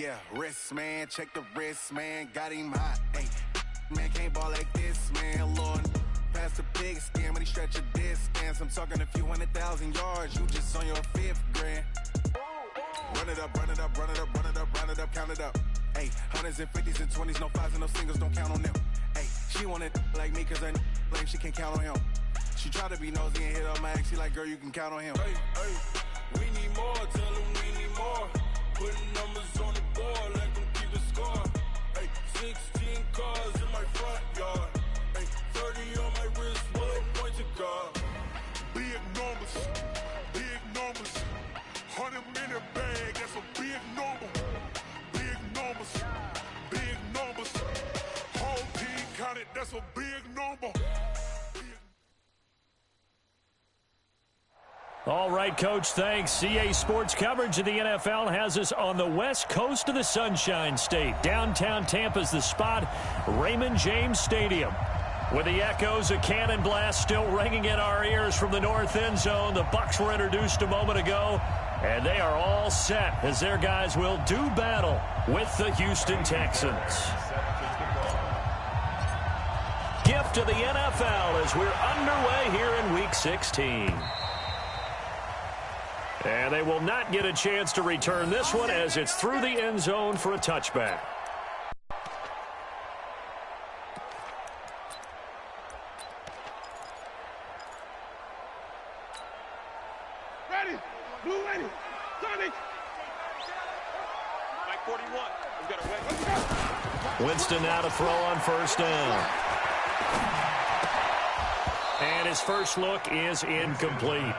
Yeah, wrist, man, check the wrist, man, got him hot. Hey, man, can't ball like this, man, Lord. Past the big skin when he stretch a distance. I'm talking a few 100,000 yards, you just on your 5th grand. Run it up, run it up, run it up, run it up, run it up, count it up. Hey, hundreds and 50s and 20s, no 5s and no singles, don't count on them. Hey, she want it like me cause her lame, she can't count on him. She try to be nosy and hit up my ex, she like, girl, you can count on him. Hey, hey, we need more, tell them we need more. Putting numbers on the board, let them keep the score. Hey, 16 cars in my front yard. Hey, 30 on my wrist, one point to God. Big numbers, big numbers. 100-minute bag, that's a big number. Big numbers, big numbers. Whole team counted, that's a big number. All right, Coach, thanks. CA Sports coverage of the NFL has us on the west coast of the Sunshine State. Downtown Tampa's the spot, Raymond James Stadium. With the echoes of cannon blast still ringing in our ears from the north end zone, the Bucs were introduced a moment ago, and they are all set as their guys will do battle with the Houston Texans. Gift of the NFL as we're underway here in Week 16. And they will not get a chance to return this one as it's through the end zone for a touchback. Ready, blue ready, Sonic. Mike 41, we've got a win. Winston now to throw on first down. And his first look is incomplete.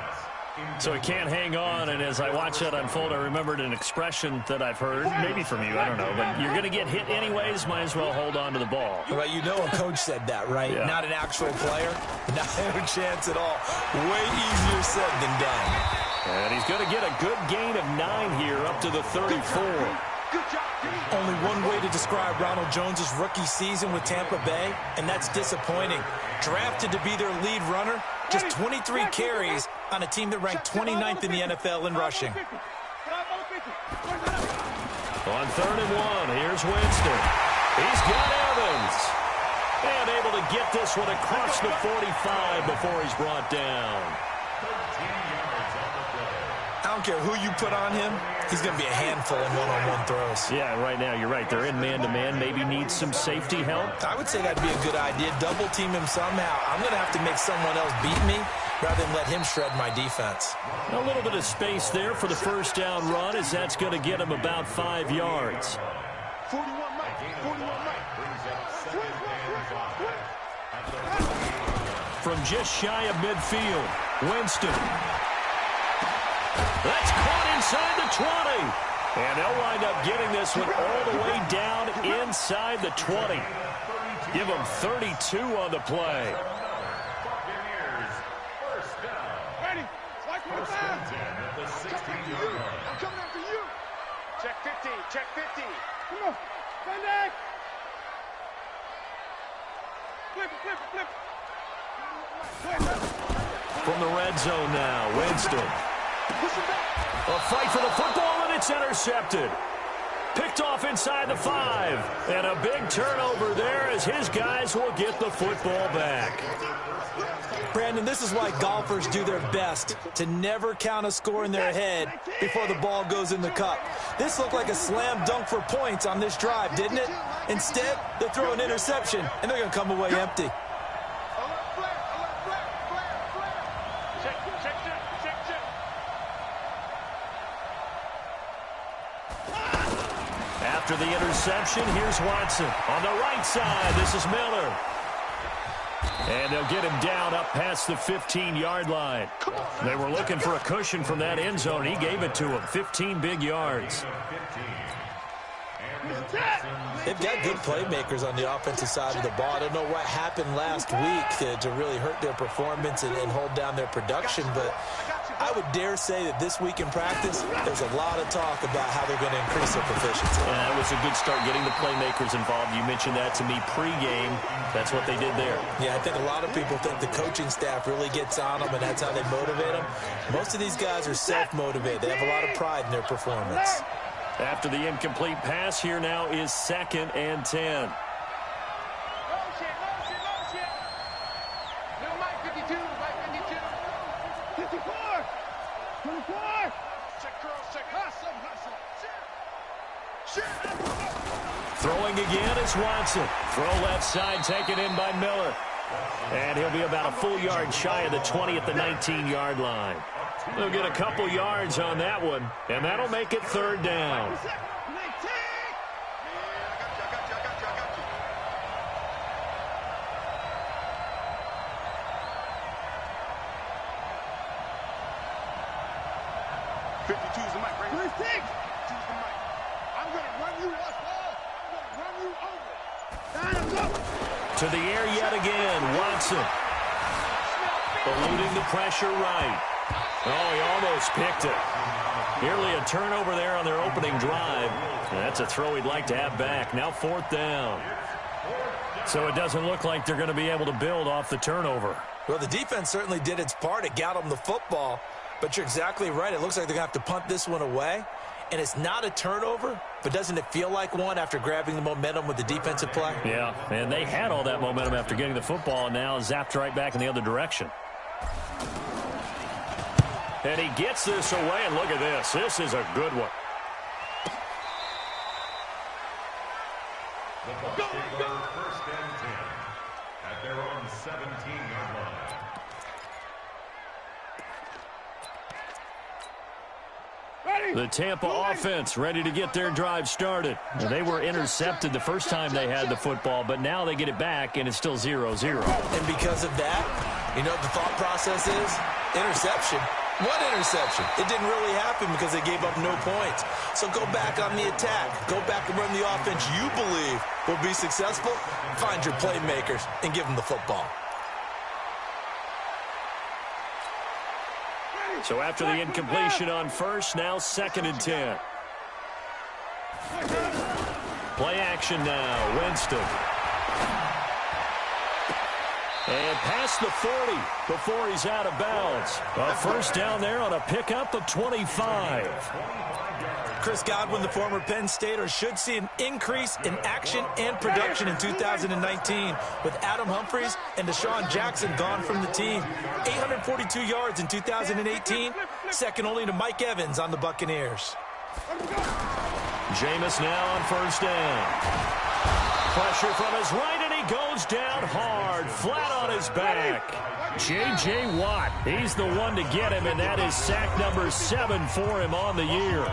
So he can't hang on, and as I watch that unfold, I remembered an expression that I've heard, maybe from you, I don't know, but you're going to get hit anyways, might as well hold on to the ball. Well, you know a coach said that, right? Yeah. Not an actual player. Not a chance at all. Way easier said than done. And he's going to get a good gain of 9 here up to the 34. Only one way to describe Ronald Jones' rookie season with Tampa Bay, and that's disappointing. Drafted to be their lead runner, just 23 carries on a team that ranked 29th in the NFL in rushing. On 3rd and 1, here's Winston. He's got Evans. And able to get this one across the 45 before he's brought down. I don't care who you put on him, he's going to be a handful in one-on-one throws. Yeah, right now, you're right. They're in man-to-man. Maybe needs some safety help. I would say that'd be a good idea. Double team him somehow. I'm going to have to make someone else beat me rather than let him shred my defense. A little bit of space there for the first down run as that's going to get him about 5 yards. 41 Mike, 41 Mike. From just shy of midfield, Winston. That's caught inside the 20. And they'll wind up getting this one all the way down inside the 20. Give them 32 on the play. Ready, like 45. I'm coming after you. Check 50, check 50. Come on, Van Dyke. Flip it, flip it, flip it. From the red zone now, Winston. A fight for the football, and it's intercepted. Picked off inside the 5. And a big turnover there as his guys will get the football back. Brandon, this is why golfers do their best to never count a score in their head before the ball goes in the cup. This looked like a slam dunk for points on this drive, didn't it? Instead, they throw an interception, and they're going to come away empty. After the interception, here's Watson. On the right side, this is Miller. And they'll get him down up past the 15-yard line. They were looking for a cushion from that end zone. He gave it to him, 15 big yards. They've got good playmakers on the offensive side of the ball. I don't know what happened last week to really hurt their performance and hold down their production, but I would dare say that this week in practice, there's a lot of talk about how they're going to increase their proficiency. Yeah, it was a good start getting the playmakers involved. You mentioned that to me pregame. That's what they did there. Yeah, I think a lot of people think the coaching staff really gets on them, and that's how they motivate them. Most of these guys are self-motivated. They have a lot of pride in their performance. After the incomplete pass, here now is 2nd and 10. Throwing again is Watson. Throw left side taken in by Miller. And he'll be about a full yard shy of the 20 at the 19-yard line. They'll get a couple yards on that one, and that'll make it 3rd down. To the air yet again, Watson. Eluding the pressure right. Oh, he almost picked it. Nearly a turnover there on their opening drive. That's a throw he'd like to have back. Now 4th down. So it doesn't look like they're going to be able to build off the turnover. Well, the defense certainly did its part to get them the football. But you're exactly right. It looks like they're going to have to punt this one away. And it's not a turnover, but doesn't it feel like one after grabbing the momentum with the defensive play? Yeah, and they had all that momentum after getting the football, and now zapped right back in the other direction. And he gets this away, and look at this. This is a good one. The Bucs take over 1st and 10 at their own 17-yard line. The Tampa offense ready to get their drive started. And they were intercepted the first time they had the football, but now they get it back, and it's still 0-0. And because of that, you know what the thought process is? Interception. One interception. It didn't really happen because they gave up no points. So go back on the attack. Go back and run the offense you believe will be successful. Find your playmakers and give them the football. So after the incompletion on first, now 2nd and 10. Play action now. Winston. And past the 40 before he's out of bounds. A first down there on a pickup of 25. Chris Godwin, the former Penn Stater, should see an increase in action and production in 2019 with Adam Humphries and Deshaun Jackson gone from the team. 842 yards in 2018, second only to Mike Evans on the Buccaneers. Jameis now on first down. Pressure from his right, and he goes down hard, flat on his back. J.J. Watt, he's the one to get him, and that is sack number 7 for him on the year.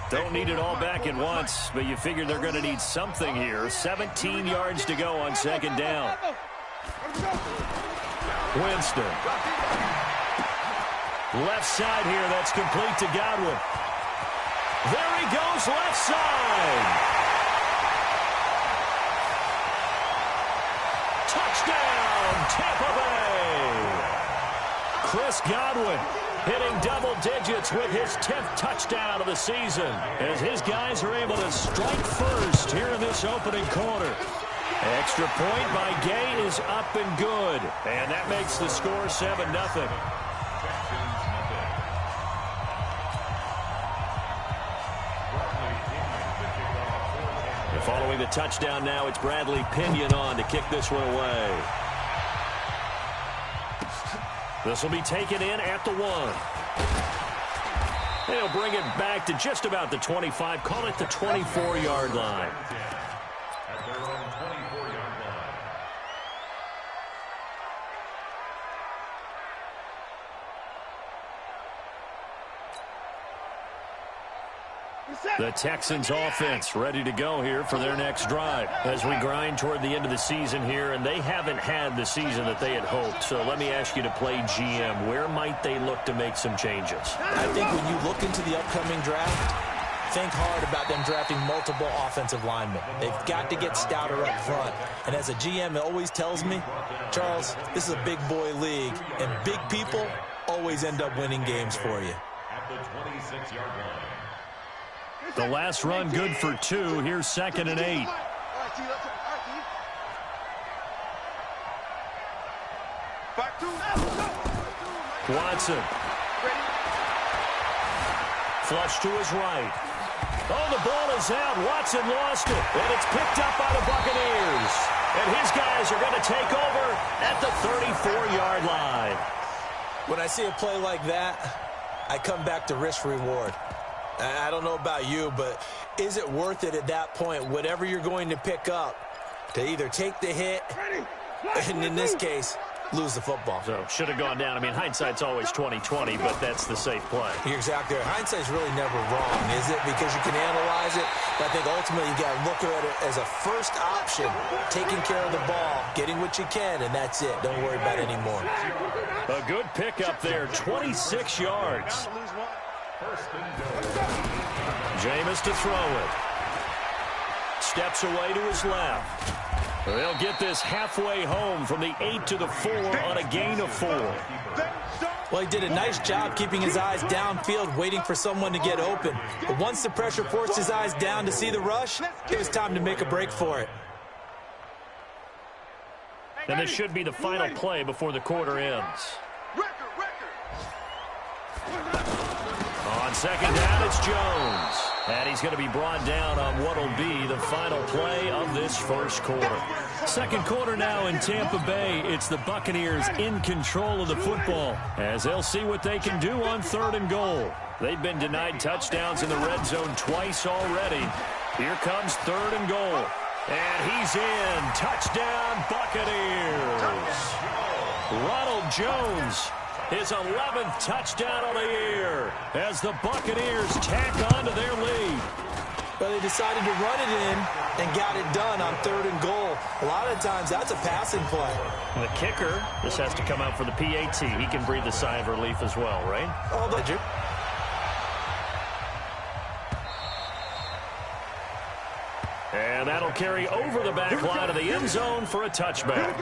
Don't need it all back at once, but you figure they're going to need something here. 17 yards to go on 2nd down. Winston. Left side here, that's complete to Godwin. There he goes, left side. Touchdown, Tampa Bay. Chris Godwin hitting double digits with his 10th touchdown of the season as his guys are able to strike first here in this opening quarter. Extra point by Gay is up and good, and that makes the score 7-0. Following the touchdown now, it's Bradley Pinion on to kick this one away. This will be taken in at the 1. They'll bring it back to just about the 25. Call it the 24-yard line. At their own 24-yard line. The Texans offense ready to go here for their next drive as we grind toward the end of the season here, and they haven't had the season that they had hoped. So let me ask you to play GM. Where might they look to make some changes? I think when you look into the upcoming draft, think hard about them drafting multiple offensive linemen. They've got to get stouter up front. And as a GM, it always tells me, Charles, this is a big boy league, and big people always end up winning games for you. At the 26-yard line. The last run good for 2. Here's 2nd and 8. Watson. Flush to his right. Oh, the ball is out. Watson lost it. And it's picked up by the Buccaneers. And his guys are going to take over at the 34-yard line. When I see a play like that, I come back to risk-reward. I don't know about you, but is it worth it at that point, whatever you're going to pick up, to either take the hit, and in this case, lose the football? So, should have gone down. I mean, hindsight's always 20/20, but that's the safe play. You're exactly right. Hindsight's really never wrong, is it? Because you can analyze it, but I think ultimately you got to look at it as a first option, taking care of the ball, getting what you can, and that's it. Don't worry about it anymore. A good pickup there, 26 yards. Jameis to throw it. Steps away to his left. They'll get this halfway home from the 8 to the 4 on a gain of 4. Well, he did a nice job keeping his eyes downfield, waiting for someone to get open. But once the pressure forced his eyes down to see the rush, it was time to make a break for it. And this should be the final play before the quarter ends. On second down, it's Jones. And he's going to be brought down on what will be the final play of this first quarter. Second quarter now in Tampa Bay. It's the Buccaneers in control of the football as they'll see what they can do on 3rd and goal. They've been denied touchdowns in the red zone twice already. Here comes 3rd and goal. And he's in. Touchdown, Buccaneers. Ronald Jones, his 11th touchdown of the year as the Buccaneers tack on to their lead. Well, they decided to run it in and got it done on 3rd and goal. A lot of times that's a passing play. And the kicker, this has to come out for the PAT. He can breathe a sigh of relief as well, right? Oh, did you? And that'll carry over the back line of the end zone for a touchback.